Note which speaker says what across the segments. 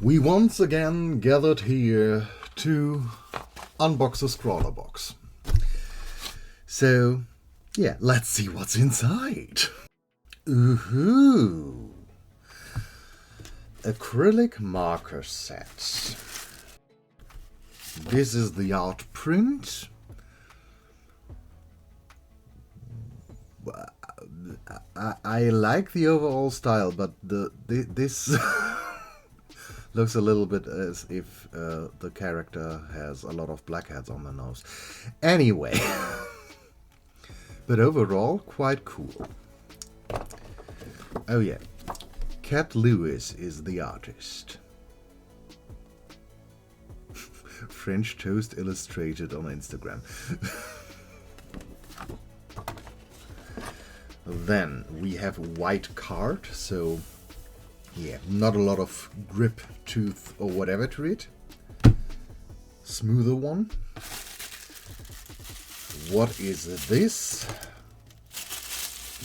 Speaker 1: We once again gathered here to unbox a scrawlrbox. So, yeah, let's see what's inside. Ooh, acrylic marker set. This is the art print. I like the overall style, but this looks a little bit as if the character has a lot of blackheads on the nose. Anyway, but overall quite cool. Oh yeah, Cat Lewis is the artist. French Toast Illustrated on Instagram. Then we have a white card, so yeah, not a lot of grip, tooth or whatever to it. Smoother one. What is this?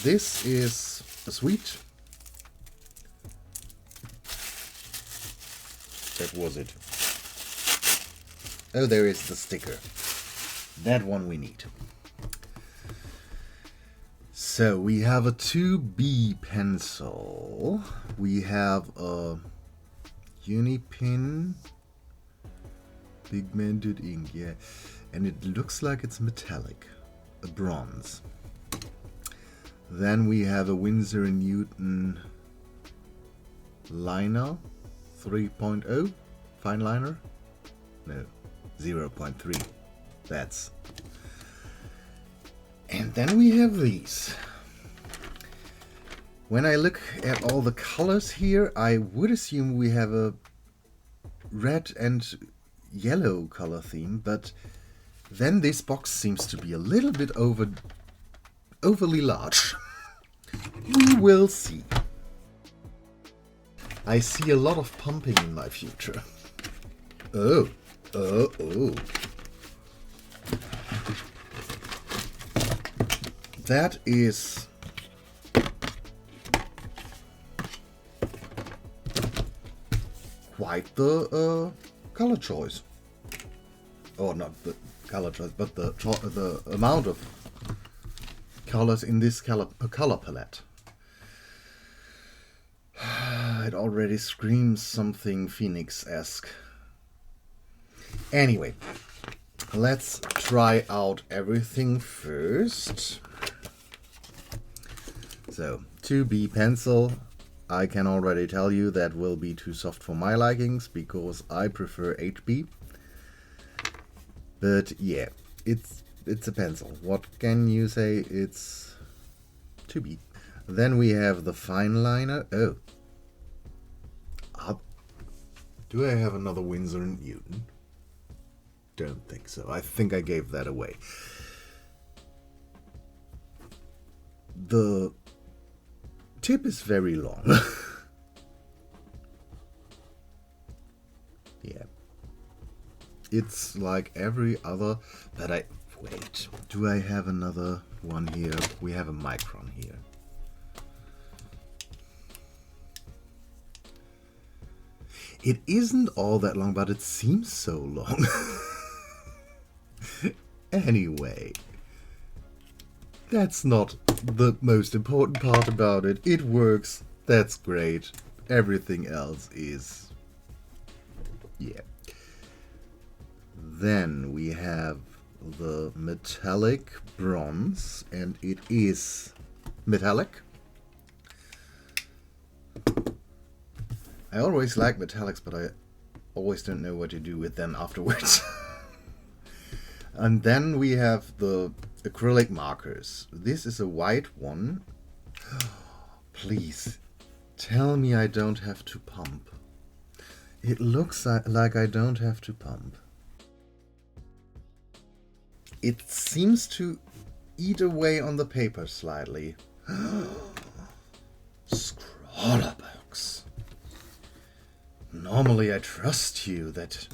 Speaker 1: This is a sweet. That was it. Oh, there is the sticker. That one we need. So we have a 2B pencil. We have a Unipin pigmented ink, yeah, and it looks like it's metallic, a bronze. Then we have a Winsor & Newton liner, 3.0, fine liner, no, 0.3, that's. And then we have these. When I look at all the colors here, I would assume we have a red and yellow color theme, but then this box seems to be a little bit overly large. We will see. I see a lot of pumping in my future. Oh. That is quite the color choice. Or not the color choice, but the amount of colors in this color palette. It already screams something Phoenix-esque. Anyway, let's try out everything first. So, 2B pencil, I can already tell you that will be too soft for my likings because I prefer 8B. But yeah, it's a pencil. What can you say? It's 2B. Then we have the fine liner. Oh. Do I have another Winsor & Newton? Don't think so. I think I gave that away. The tip is very long. Yeah. It's like every other, but wait, do I have another one here? We have a micron here. It isn't all that long, but it seems so long. Anyway, that's not the most important part about it. It works. That's great. Everything else is... yeah. Then we have the metallic bronze, and it is metallic. I always like metallics, but I always don't know what to do with them afterwards. And then we have the acrylic markers. This is a white one. Please, tell me I don't have to pump. It looks like I don't have to pump. It seems to eat away on the paper slightly. scrawlrbox. Normally I trust you that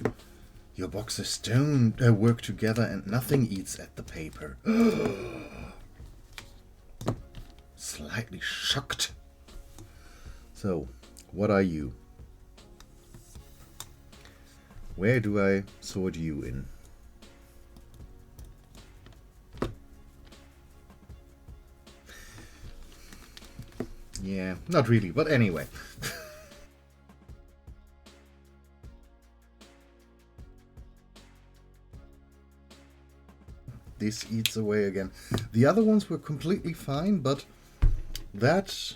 Speaker 1: your boxes don't work together and nothing eats at the paper. Slightly shocked. So, what are you? Where do I sort you in? Yeah, not really, but anyway. This eats away again. The other ones were completely fine, but that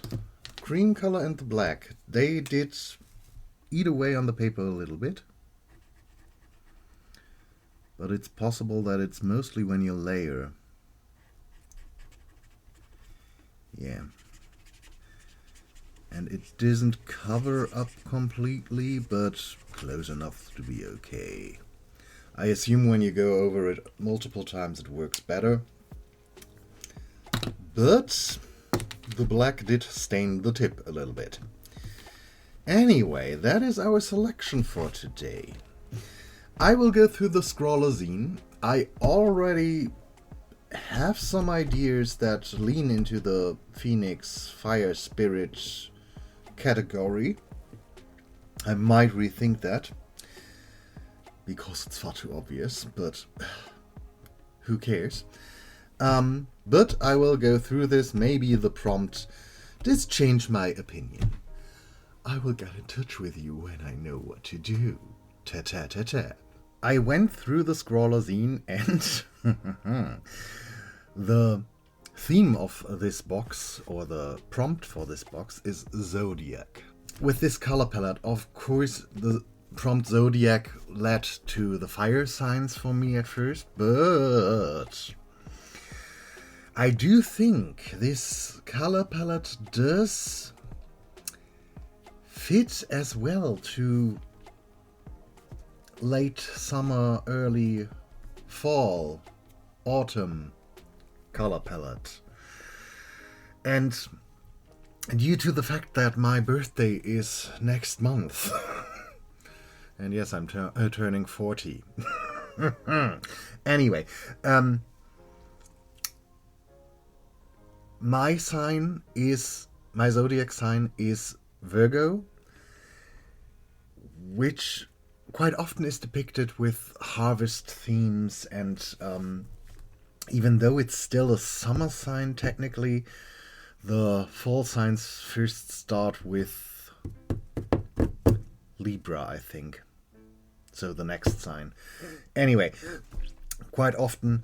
Speaker 1: cream color and the black, they did eat away on the paper a little bit. But it's possible that it's mostly when you layer. Yeah. And it doesn't cover up completely, but close enough to be okay. I assume when you go over it multiple times it works better. But the black did stain the tip a little bit. Anyway, that is our selection for today. I will go through the Scrawler zine. I already have some ideas that lean into the Phoenix Fire Spirit category. I might rethink that because it's far too obvious, but who cares? But I will go through this. Maybe the prompt does change my opinion. I will get in touch with you when I know what to do. Ta-ta-ta-ta. I went through the Scrawler zine and the theme of this box, or the prompt for this box, is Zodiac. With this color palette, of course, the prompt Zodiac led to the fire signs for me at first, but I do think this color palette does fit as well to late summer, early fall, autumn color palette. And due to the fact that my birthday is next month, and yes, I'm turning 40. Anyway, my zodiac sign is Virgo, which quite often is depicted with harvest themes, and even though it's still a summer sign technically, the fall signs first start with Libra, I think. So the next sign. Anyway, quite often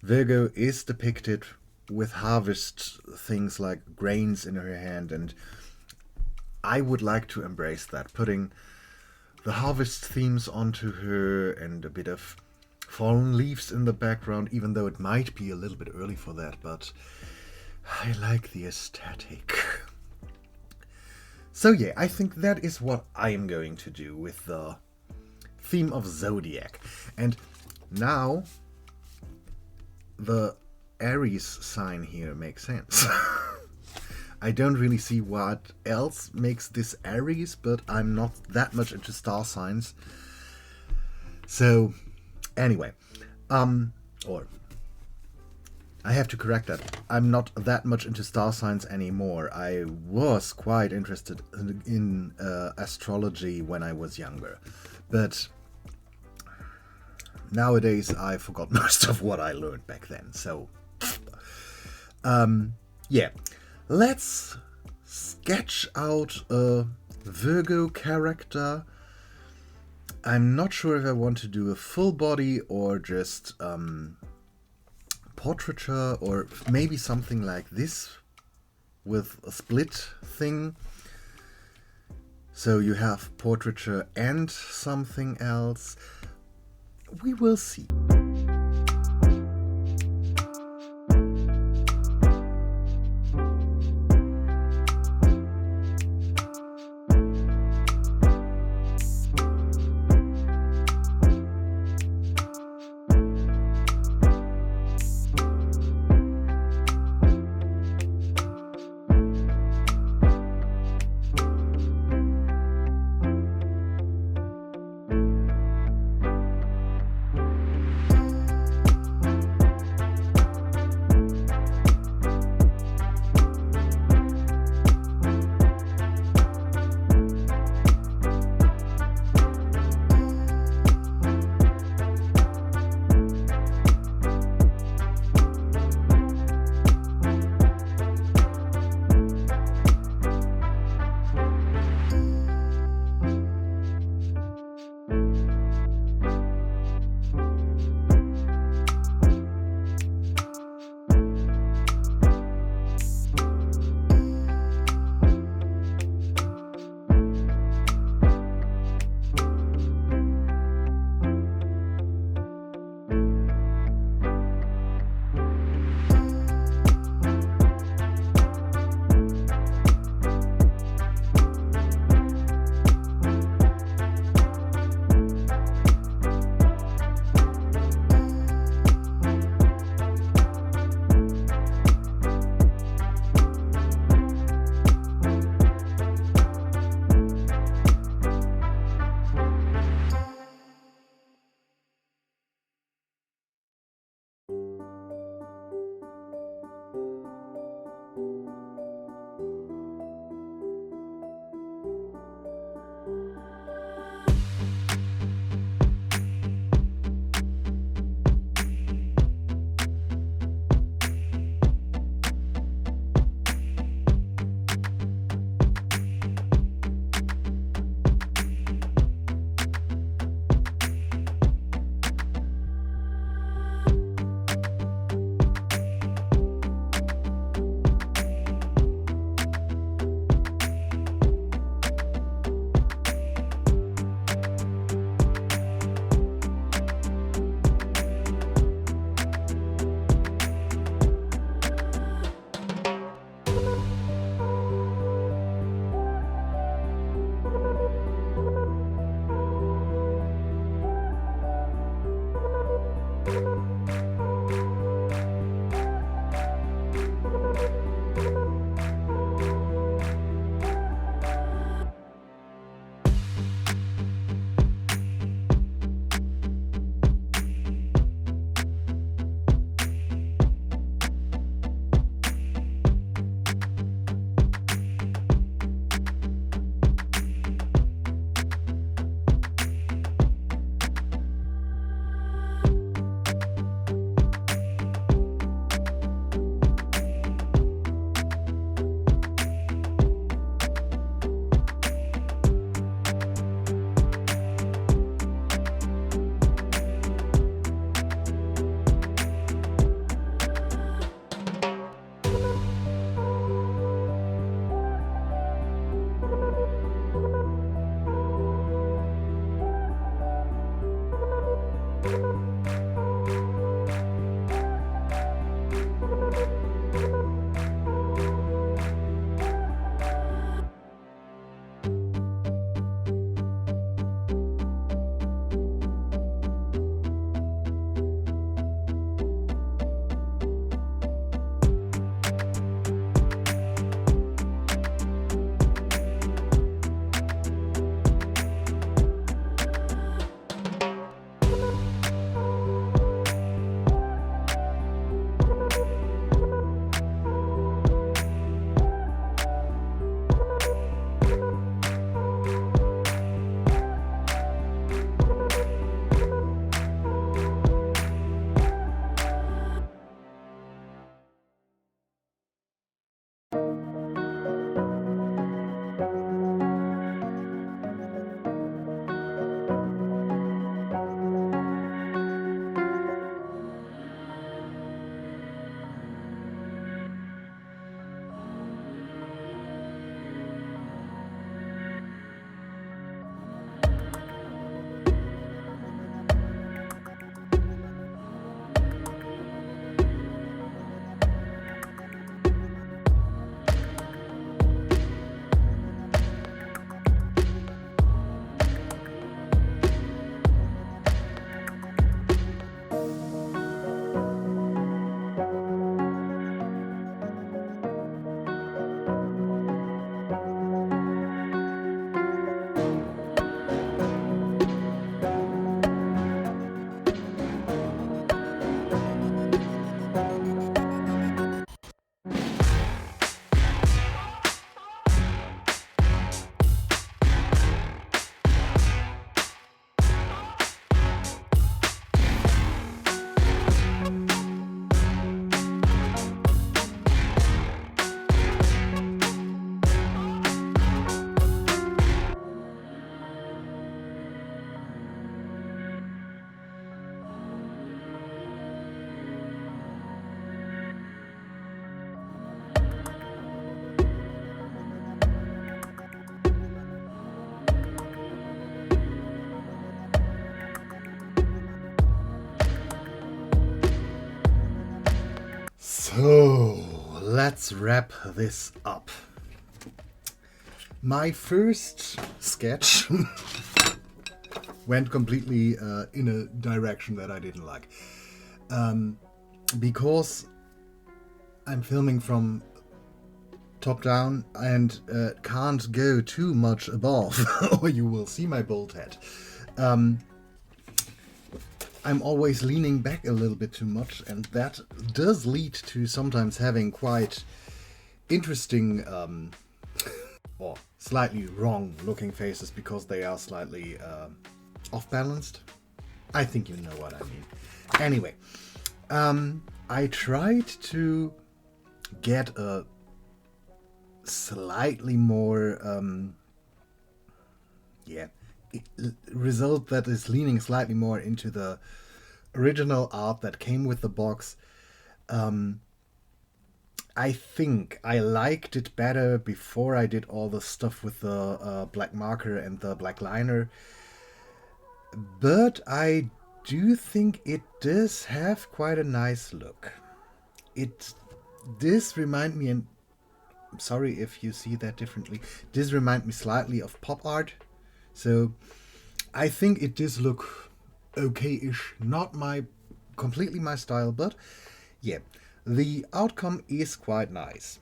Speaker 1: Virgo is depicted with harvest things like grains in her hand, and I would like to embrace that, putting the harvest themes onto her and a bit of fallen leaves in the background, even though it might be a little bit early for that, but I like the aesthetic. So yeah, I think that is what I am going to do with the theme of Zodiac. And now the Aries sign here makes sense. I don't really see what else makes this Aries, but I'm not that much into star signs. So, anyway, or I have to correct that. I'm not that much into star signs anymore. I was quite interested in astrology when I was younger, but nowadays I forgot most of what I learned back then. So, yeah. Let's sketch out a Virgo character. I'm not sure if I want to do a full body or just portraiture, or maybe something like this with a split thing. So you have portraiture and something else. We will see. So, let's wrap this up. My first sketch went completely in a direction that I didn't like. Because I'm filming from top down and can't go too much above, or you will see my bald head. I'm always leaning back a little bit too much, and that does lead to sometimes having quite interesting or slightly wrong looking faces because they are slightly off-balanced. I think you know what I mean. Anyway, I tried to get a slightly more result that is leaning slightly more into the original art that came with the box. I think I liked it better before I did all the stuff with the black marker and the black liner, but I do think it does have quite a nice look. It does remind me, and I'm sorry if you see that differently, does remind me slightly of pop art. So I think it does look okay-ish, not completely my style, but yeah, the outcome is quite nice.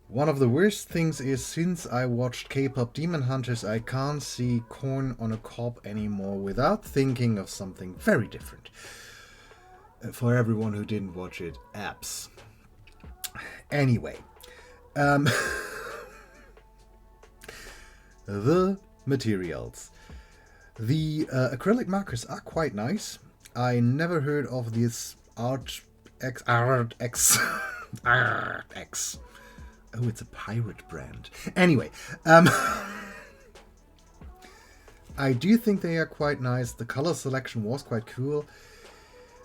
Speaker 1: One of the worst things is, since I watched K-pop Demon Hunters, I can't see corn on a cob anymore without thinking of something very different. For everyone who didn't watch it, apps. Anyway, the materials. The acrylic markers are quite nice. I never heard of this Art X. Oh, it's a pirate brand. Anyway, I do think they are quite nice. The color selection was quite cool.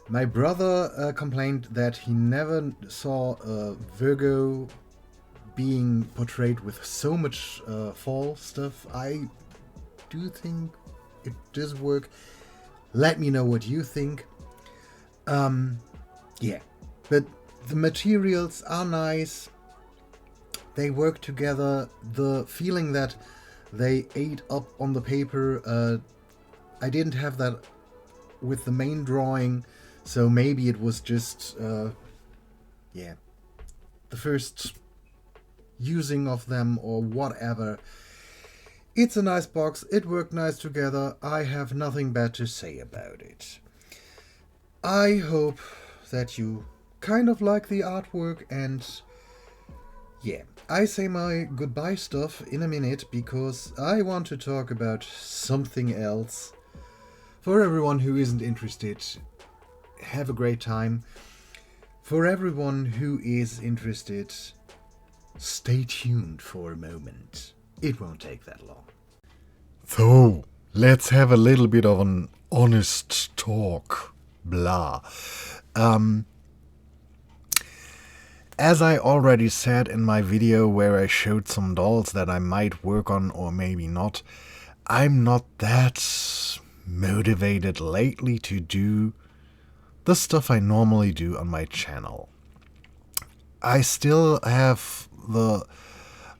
Speaker 1: My brother complained that he never saw a Virgo being portrayed with so much fall stuff. I do think it does work. Let me know what you think. Yeah, but the materials are nice. They work together. The feeling that they ate up on the paper, I didn't have that with the main drawing, so maybe it was just, yeah, the first using of them or whatever. It's a nice box, it worked nice together, I have nothing bad to say about it. I hope that you kind of like the artwork, and yeah, I say my goodbye stuff in a minute because I want to talk about something else. For everyone who isn't interested, have a great time. For everyone who is interested, stay tuned for a moment. It won't take that long. So, let's have a little bit of an honest talk. Blah. As I already said in my video where I showed some dolls that I might work on or maybe not, I'm not that motivated lately to do the stuff I normally do on my channel. I still have the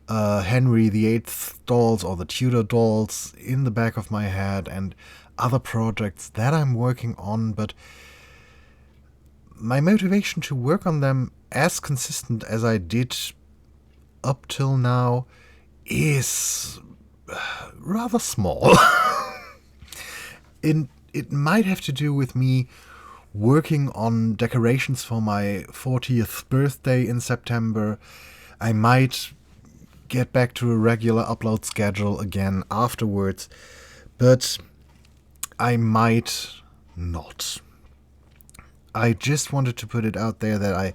Speaker 1: Henry VIII dolls or the Tudor dolls in the back of my head and other projects that I'm working on, but my motivation to work on them as consistent as I did up till now is rather small. It might have to do with me working on decorations for my 40th birthday in September. I might get back to a regular upload schedule again afterwards, but I might not. I just wanted to put it out there that I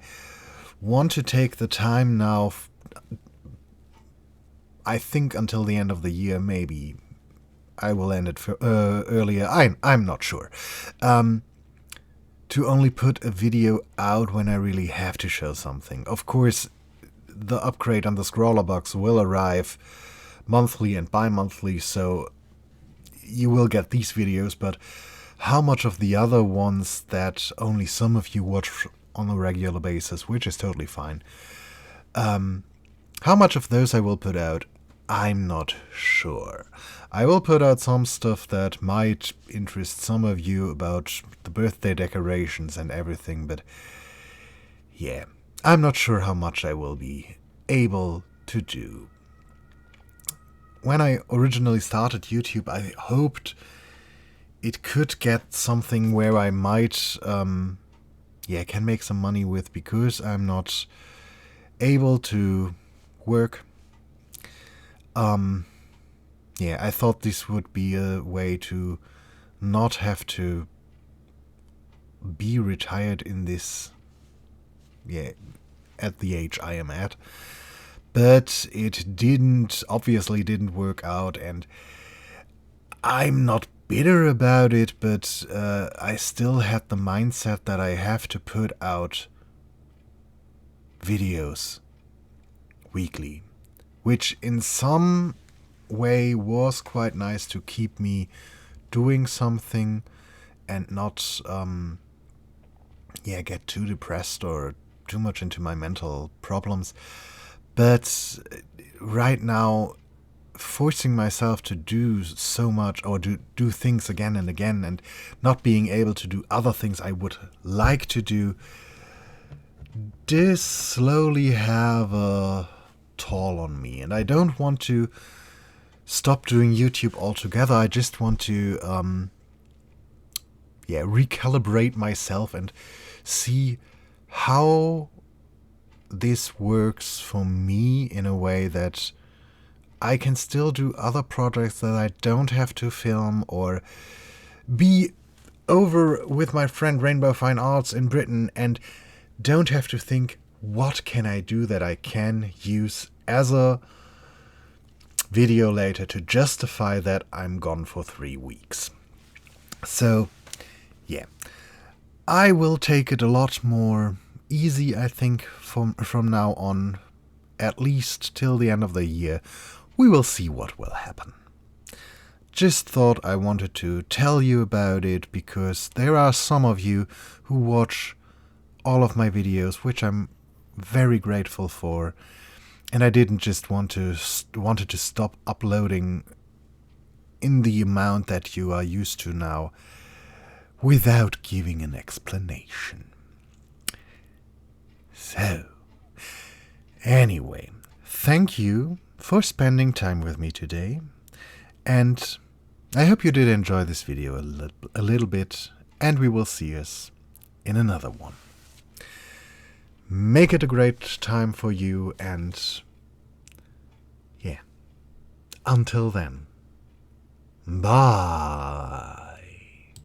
Speaker 1: want to take the time now, I think until the end of the year, maybe I will end it for, earlier, I'm not sure, to only put a video out when I really have to show something. Of course, the upgrade on the scrawlrbox will arrive monthly and bi-monthly, so you will get these videos, but how much of the other ones that only some of you watch on a regular basis, which is totally fine, how much of those I will put out, I'm not sure. I will put out some stuff that might interest some of you about the birthday decorations and everything, but yeah, I'm not sure how much I will be able to do. When I originally started YouTube, I hoped it could get something where I might, can make some money with, because I'm not able to work. I thought this would be a way to not have to be retired in this, at the age I am at. But it obviously didn't work out, and I'm not bitter about it, but I still had the mindset that I have to put out videos weekly, which in some way was quite nice to keep me doing something and not get too depressed or too much into my mental problems. But right now, forcing myself to do so much or do things again and again and not being able to do other things I would like to do, does slowly have a toll on me. And I don't want to stop doing YouTube altogether. I just want to recalibrate myself and see how this works for me in a way that I can still do other projects that I don't have to film or be over with my friend Rainbow Fine Arts in Britain and don't have to think, what can I do that I can use as a video later to justify that I'm gone for 3 weeks. So, I will take it a lot more easy, I think, from now on, at least till the end of the year. We will see what will happen. just thought I wanted to tell you about it because there are some of you who watch all of my videos, which I'm very grateful for, and I didn't just wanted to stop uploading in the amount that you are used to now without giving an explanation. So, anyway, thank you for spending time with me today, and I hope you did enjoy this video a little bit, and we will see us in another one. Make it a great time for you, and yeah, until then, bye.